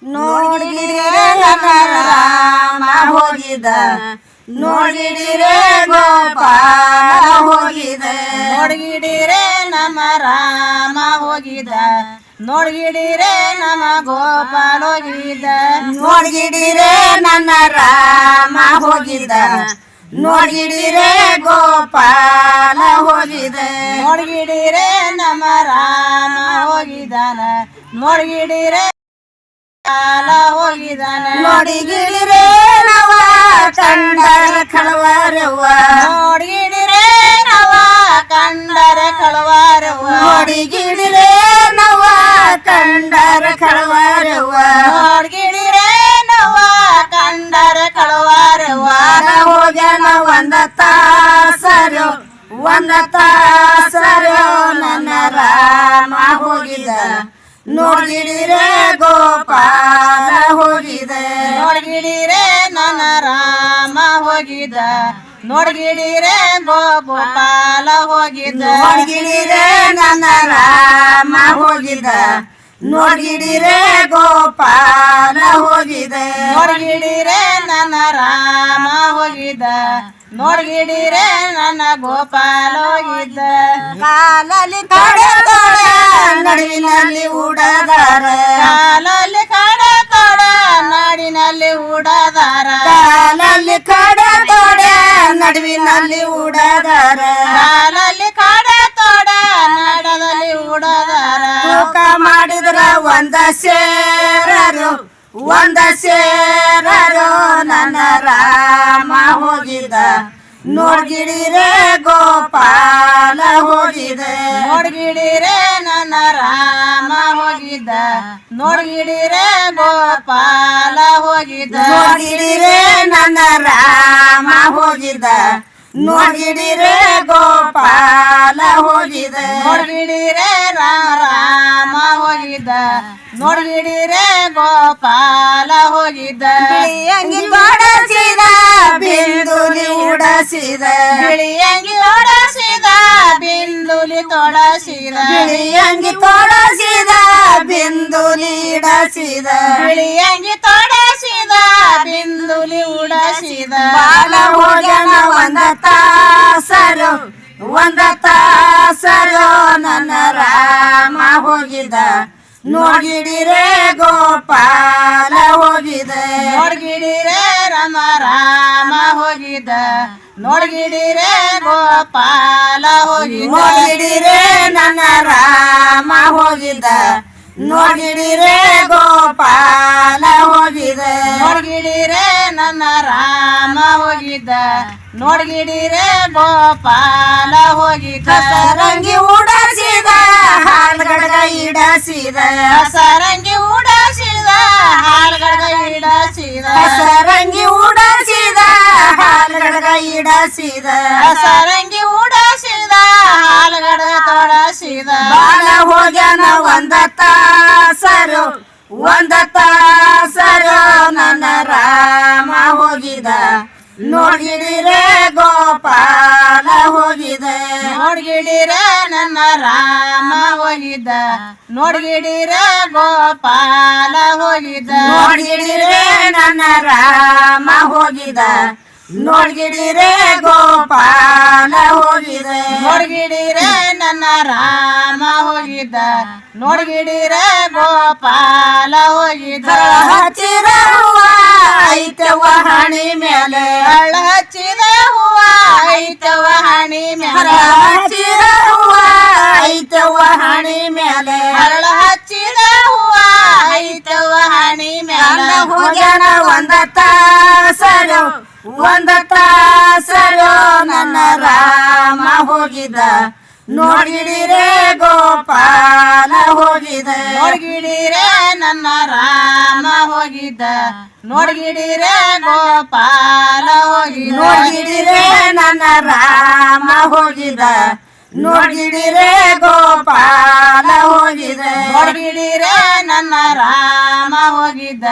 ನೋಡಿದಿರೆ ರಾಮ ಹೋಗಿದ ನೋಡಿದಿರೆ ಗೋಪಾಲ ಹೋಗಿದ ನೋಡ್ಗಿಡಿರೆ ನಮ್ಮ ರಾಮ ಹೋಗಿದ ನೋಡ್ಗಿಡಿರೆ ನಮ್ಮ ಗೋಪಾಲ ಹೋಗಿದ ನೋಡಿದಿರೆ ನನ್ನ ರಾಮ ಹೋಗಿದ ನೋಡಿದಿರೆ ಗೋಪಾಲ ಹೋಗಿದ ನೋಡ್ಗಿಡಿರೆ ನಮ್ಮ ರಾಮ ಹೋಗಿದಾನ ನೋಡ್ಗಿಡಿರೆ ಗೋಪಾಲ ಹೋಗಿದಾನ ನೋಡಿಗಿಡಿರೆ ನವ ಕಂಡರ ಕಳವರವ್ವ ನೋಡ್ಗಿಡಿರೆ ನವ ಕಂಡರ ಕಳವಾರವ್ವ ನೋಡಿಗಿಡಿರೆ ನವ ಕಂಡರ ಕಳವರವ್ವ ನೋಡ್ಗಿಡಿರೆ ನವ ಕಂಡರ ಕಳವಾರವ್ವ ಹೋಗ್ಯಾನ ಒಂದ ತಾಸರು ನನ್ನ ರಾಮ ಹೋಗಿದ ನೋಡಿದಿರೆ ಗೋಪಾಲ ಹೋಗಿದ ನೋಡ್ಗಿಡಿರೆ ನನ್ನ ರಾಮ ಹೋಗಿದ ನೋಡ್ಗಿಡಿರೆ ಗೋಪಾಲ ಹೋಗಿದ ನೋಡಿದಿರೆ ನನ್ನ ರಾಮ ಹೋಗಿದ ನೋಡಿದಿರೆ ಗೋಪಾಲ ಹೋಗಿದ ನೋಡ್ಗಿಡಿರೆ ನನ್ನ ರಾಮ ಹೋಗಿದ ನೋಡ್ಗಿಡಿರೆ ನನ್ನ ಗೋಪಾಲ ಹೋಗಿದ್ದ ಕಾಲಲ್ಲಿ ಕಡೆ ತೊಡ ನಡುವಿನಲ್ಲಿ ಉಡದಾರ ಕಾಲಲ್ಲಿ ಕಡ ತೊಡ ನಾಡಿನಲ್ಲಿ ಉಡದಾರ ಕಾಲಲ್ಲಿ ಕಡೆ ತೊಡ ನಡುವಿನಲ್ಲಿ ಉಡದಾರ ಕಾಲಲ್ಲಿ ಕಡ ತೊಡ ನಾಡದಲ್ಲಿ ಉಡದಾರ ತೂಕ ಮಾಡಿದ್ರ ಒಂದ ಸೇರರು ನನ್ನ ರಾಮ ಹೋಗಿದ ನೋಡ್ಗಿಡಿರೆ ಗೋಪಾಲ ಹೋಗಿದ ನೋಡ್ಗಿಡಿರೆ ನನ್ನ ರಾಮ ಹೋಗಿದ್ದ ನೋಡ್ಗಿಡಿರೆ ಗೋಪಾಲ ಹೋಗಿದ್ದ ನೋಡ್ಗಿಡಿರೆ ನನ್ನ ರಾಮ ಹೋಗಿದ ನೋಡ್ಗಿಡಿರೆ ಗೋಪಾಲ ಹೋಗಿದ ನೋಡ್ಗಿಡಿರೆ ರಾಮ ಹೋಗಿದ್ದ ನೋಡ್ಗಿಡಿರೆ ಗೋಪಾಲ ಹೋಗಿದ್ದ ಅಂಗಿ ತೊಡಸಿದ ಬಿಂದುಲಿ ಉಡಸಿದ ಬಿಳಿ ಅಂಗಿ ತೊಡಸಿದ ಬಿಂದುಲಿ ತೊಡಸಿದ ಬಿಳಿ ಅಂಗಿ ತೊಡಸಿದ ಬಿಂದುಲಿ ಇಡಸಿದ ಬಿಳಿ ಅಂಗಿ ತೊಡಸಿದ ಬಿಂದುಲಿ ಉಡಸಿದ ಬಾಲ ಹೋಗ್ಯಾನ ಒಂದ ತಾಸರು ನನ್ನ ರಾಮ ಹೋಗಿದ ನೋಡಿದಿರೆ ಗೋಪಾಲ ಹೋಗಿದ ನೋಡ್ಗಿಡಿರೆ ರಾಮ ಹೋಗಿದ ನೋಡ್ಗಿಡಿರೆ ಗೋಪಾಲ ಹೋಗಿದ ನೋಡಿದಿರೆ ನನ್ನ ರಾಮ ಹೋಗಿದ ನೋಡಿದಿರೆ ಗೋಪಾಲ ಹೋಗಿದ ನೋಡ್ಗಿಡಿರೆ ನನ್ನ ರಾಮ ಹೋಗಿದ್ದ ನೋಡ್ಗಿಡಿರೆ ಗೋಪಾಲ ಹೋಗಿದ್ದ ಸರಂಗಿ ಉಡಸಿದ ಹಾಲ್ಗಡಗ ಇಡಸಿದ ಸರಂಗಿ ಉಡಸಿದ ಹಾಲ್ಗಡಗ ಇಡಸಿದ ಸರಂಗಿ ಉಡಸಿದ ಹಾಲ್ಗಡಗ ಇಡಸಿದ ಸರಂಗಿ ಉಡಸಿದ ಹಾಲ್ಗಡಗ ತೊಡಸಿದ ಬಾಲ ಹೋಗ್ಯಾನ ಒಂದ ತಾಸರು ನನ್ನ ರಾಮ ಹೋಗಿದ ನೋಡಿದಿರೆ ಗೋಪಾಲ ಹೋಗಿದ ನೋಡ್ಗಿಡಿರೆ ನನ್ನ ರಾಮ ಹೋಗಿದ್ದ ನೋಡ್ಗಿಡಿರೆ ಗೋಪಾಲ ಹೋಗಿದ್ದ ನೋಡಿದಿರೆ ನನ್ನ ರಾಮ ಹೋಗಿದ ನೋಡ್ಗಿಡಿರೆ ಗೋಪಾಲ ಹೋಗಿದ ನೋಡ್ಗಿಡಿರೆ ನನ್ನ ರಾಮ ಹೋಗಿದ್ದ ನೋಡ್ಗಿಡಿರೆ ಗೋಪಾಲ ಹೋಗಿದ್ದ ಹಚ್ಚಿದ ಹೂವ ಐತವ ಹಣಿ ಮೇಲೆ ಹಳ್ಳ ಹಚ್ಚಿದ ಹೂವ ಐತವ ಹಣಿ ಮೇಲೆ ಹಚ್ಚಿದ ಹೂವ ಐತವ ಹಣಿ ಮೇಲೆ ಹರಳ ಹಚ್ಚಿದ ಹೂವ ಐತವ ಹಣಿ ಮೇಲೆ ಹೋಗ್ಯಾನ ಒಂದ ತಾಸರು ನನ್ನ ರಾಮ ಹೋಗಿದ ನೋಡಿದಿರೆ ಗೋಪಾಲ ಹೋಗಿದ ನೋಡ್ಗಿಡಿರೆ ನನ್ನ ರಾಮ ಹೋಗಿದ್ದ ನೋಡ್ಗಿಡಿರೆ ಗೋಪಾಲ ಹೋಗಿದ್ದ ನೋಡಿದಿರೆ ನನ್ನ ರಾಮ ಹೋಗಿದ ನೋಡಿದಿರೆ ಗೋಪಾಲ ಹೋಗಿದ ನೋಡ್ಗಿಡಿರೆ ನನ್ನ ರಾಮ ಹೋಗಿದ್ದ